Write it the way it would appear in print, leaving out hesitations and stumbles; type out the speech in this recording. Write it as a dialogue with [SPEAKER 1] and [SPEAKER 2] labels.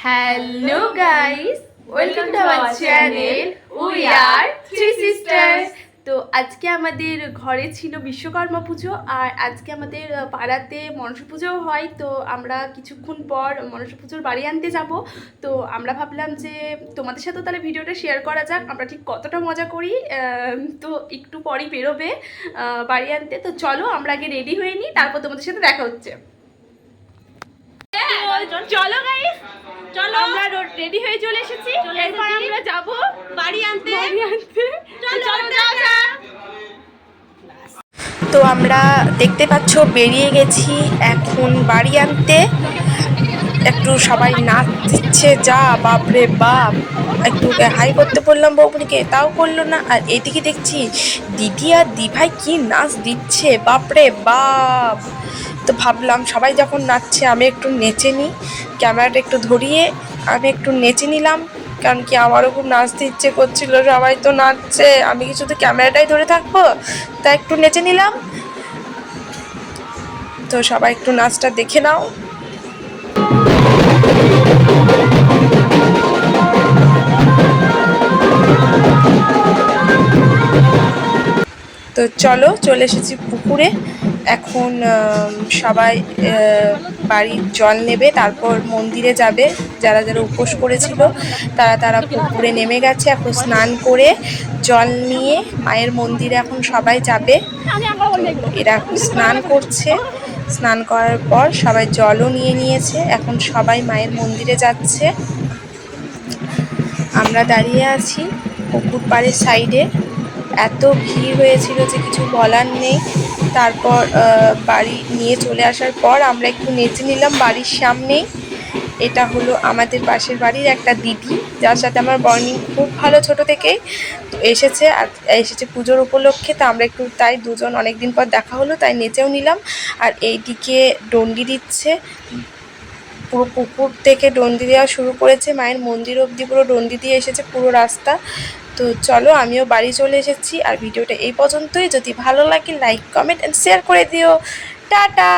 [SPEAKER 1] Hello guys, welcome to our channel we are three sisters. তো আজকে আমাদের ঘরে ছিল বিশ্বকর্মা পুজো, আর আজকে আমাদের পাড়াতে মনসা পুজোও হয়। তো আমরা কিছুক্ষণ পর মনসা পুজোর বাড়ি আনতে যাব। তো আমরা ভাবলাম যে তোমাদের সাথেও তাহলে ভিডিওটা শেয়ার করা যাক, আমরা ঠিক কতটা মজা করি। তো একটু পরই বেরোবে বাড়ি আনতে। তো চলো আমরা আগে রেডি হয়ে নিই, তারপর তোমাদের সাথে দেখা হচ্ছে। চলো গাইস, চলো আমরা রেডি হয়ে চলে এসেছি। এরপর আমরা যাব বাড়ি আনতে। তো আমরা দেখতে পাচ্ছ বেরিয়ে গেছি এখন বাড়ি আনতে। একটু সবাই নাচ দিচ্ছে, যা বাপরে বাপ। একটু হাই করতে বললাম বৌমনিকে, তাও করলো না। আর এদিকে দেখছি দিদি আর দিভাই কি নাচ দিচ্ছে, বাপরে বাপ। তো ভাবলাম সবাই যখন নাচছে আমি একটু নেচে নিই, ক্যামেরাটা একটু ধরিয়ে আমি একটু নেচে নিলাম। কারণ কি আমারও খুব নাচতে ইচ্ছে করছিল, সবাই তো নাচছে, আমি কি শুধু ক্যামেরাটাই ধরে থাকবো? তা একটু নেচে নিলাম। তো সবাই একটু নাচটা দেখে নাও। তো চলো, চলে এসেছি পুকুরে। এখন সবাই বাড়ির জল নেবে, তারপর মন্দিরে যাবে। যারা যারা উপোস করেছিল তারা পুকুরে নেমে গেছে। এখন স্নান করে জল নিয়ে মায়ের মন্দিরে এখন সবাই যাবে। এরা স্নান করছে, স্নান করার পর সবাই জলও নিয়ে নিয়েছে। এখন সবাই মায়ের মন্দিরে যাচ্ছে। আমরা দাঁড়িয়ে আছি পুকুর পাড়ের সাইডে। এত ভিড় হয়েছিল যে কিছু বলার নেই। তারপর বাড়ি নিয়ে চলে আসার পর আমরা একটু নেচে নিলাম বাড়ির সামনেই। এটা হলো আমাদের পাশের বাড়ির একটা দিদি, যার সাথে আমার বর্নিং খুব ভালো ছোট থেকেই। তো এসেছে পুজোর উপলক্ষে। তো আমরা একটু তাই দুজন অনেকদিন পর দেখা হলো, তাই নেচেও নিলাম। আর এইদিকে ডন্ডি দিচ্ছে, পুরো পুকুর থেকে ডন্ডি দেওয়া শুরু করেছে, মায়ের মন্দির অবধি পুরো ডন্ডি দিয়ে এসেছে পুরো রাস্তা। তো চলো, আমিও বাড়ি চলে এসেছি। আর ভিডিওটা এই পর্যন্তই। যদি ভালো লাগে লাইক, কমেন্ট অ্যান্ড শেয়ার করে দিও। টাটা।